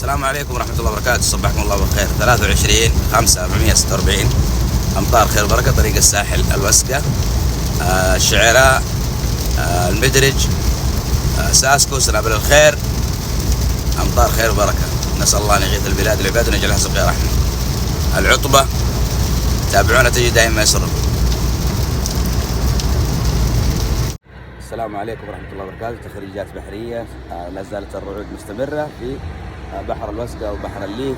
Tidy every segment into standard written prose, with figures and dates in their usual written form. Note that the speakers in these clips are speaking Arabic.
السلام عليكم ورحمة الله وبركاته. صبحكم الله بالخير. 23/5/446 أمطار خير وبركة، طريق الساحل، الوسقة، الشعراء، المدرج، ساسكو، سنابل الخير. أمطار خير وبركة، نسأل الله أن يغيث البلاد والعباد ونجعلها سقيا رحمة. العطبة، تابعونا تجد دائما ما يسركم. السلام عليكم ورحمة الله وبركاته. تخريجات بحرية، لا زالت الرعود مستمرة في بحر الوسقة وبحر الليث،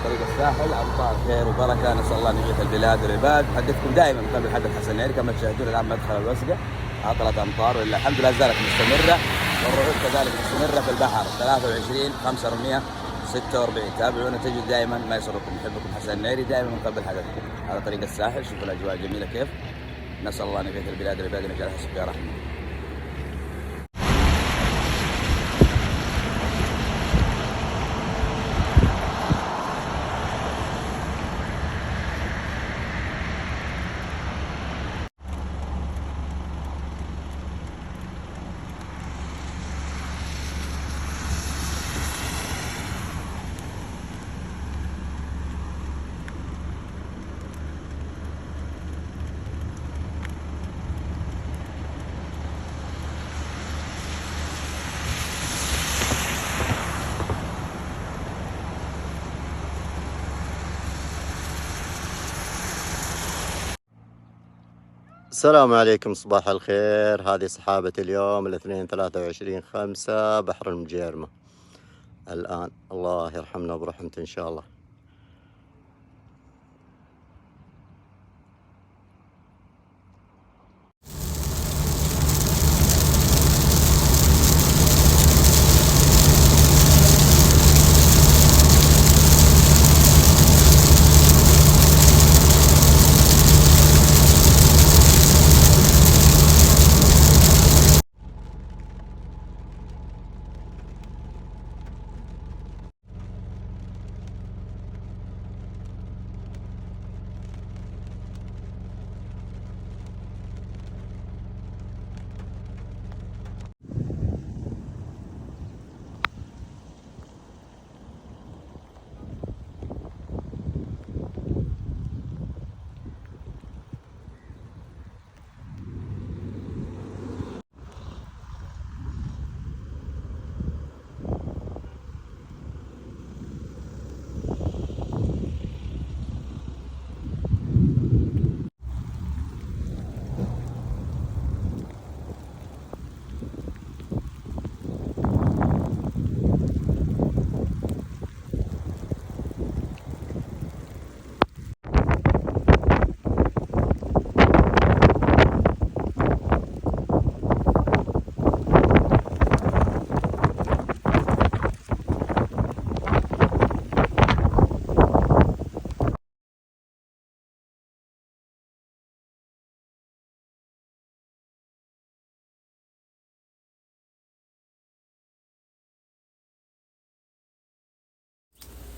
طريق الساحل. أمطار خير وبركة، نسأل الله أن يغيث البلاد والعباد. حدثكم دائما من قبل حدث حسن النهري كما تشاهدون الآن مدخل الوسقة، عطلت أمطار ولله الحمد لا زالت مستمرة، والرعود كذلك مستمرة في البحر. 23/5/446. تابعونا تجد دائما ما يسركم. يحبكم حسن النهري دائما من قبل حدثكم على طريق الساحل. شوفوا الأجواء الجميلة كيف. نسأل الله أن يغيث البلاد والعباد ونجعلها سقيا رحمة. السلام عليكم، صباح الخير. هذه صحابة اليوم الاثنين 23/5 بحر المجيرمة. الآن الله يرحمنا برحمته إن شاء الله.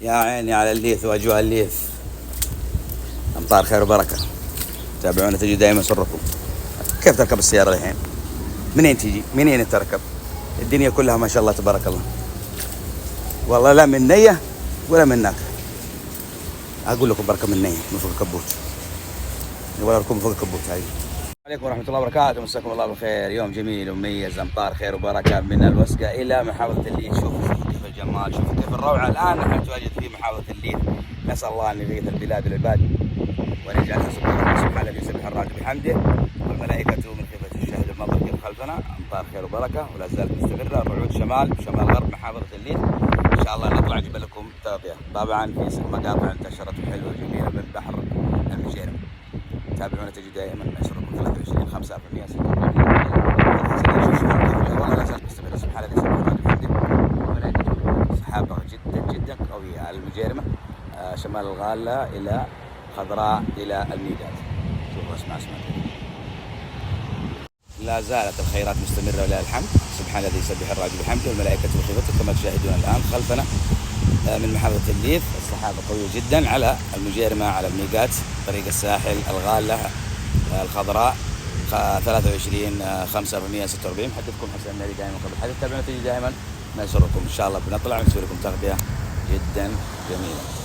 يا عيني على الليث وأجواء الليث. أمطار خير وبركة، تابعونا تجي دائما يسركم. كيف تركب السيارة الحين؟ منين تجي؟ منين تركب؟ الدنيا كلها ما شاء الله تبارك الله، والله لا من نية ولا من ناك. أقول لكم بركة من نية من فوق الكبوت، ولا أركب من فوق الكبوت هاي. عليكم ورحمة الله وبركاته. مساكم الله بالخير. يوم جميل ومميز، أمطار خير وبركة من الوسقة إلى محافظة الليث. شوفوا كيف الجمال، شوفوا كيف الروعة. الآن نحن نتواجد في محافظة الليث. نسأل الله أن يغيث البلاد والعباد وأن يجعلها سبحانه سبحانه يسبح الراكب بحمده، والملائكة من خيفة الشاهد المطر كيف خلفنا. أمطار خير وبركة ولا زالت مستمرة. الرعود شمال غرب محافظة الليث. إن شاء الله نطلع نجيب لكم تغطية. طبعا في مقاطع انتشرت حلوة جميلة من بحر المجيرم. تابعونا تجي دائما ما يسركم. 23/5/446. والله لا زالت مستمرة. سبحان الله يسبح الراكب بحمده والملائكة. سحابة جدا قوية على المجيرمة، شمال الغالة إلى خضراء إلى الميقات. شوفوا اسمع. لا زالت الخيرات مستمرة ولله الحمد. سبحان الذي يسبح الراجل بحمده والملائكة بخيفته كما تشاهدون الآن خلفنا من محافظة الليث. السحابة قوية جدا على المجيرمة، على الميقات، طريق الساحل، الغالة، الخضراء. 23/5/446. محدثكم حسن النهري دائما قبل حدث. تابعونا تجي دائما ما يسركم ان شاء الله بنطلع ونسوي لكم تغطيه جدا جميله.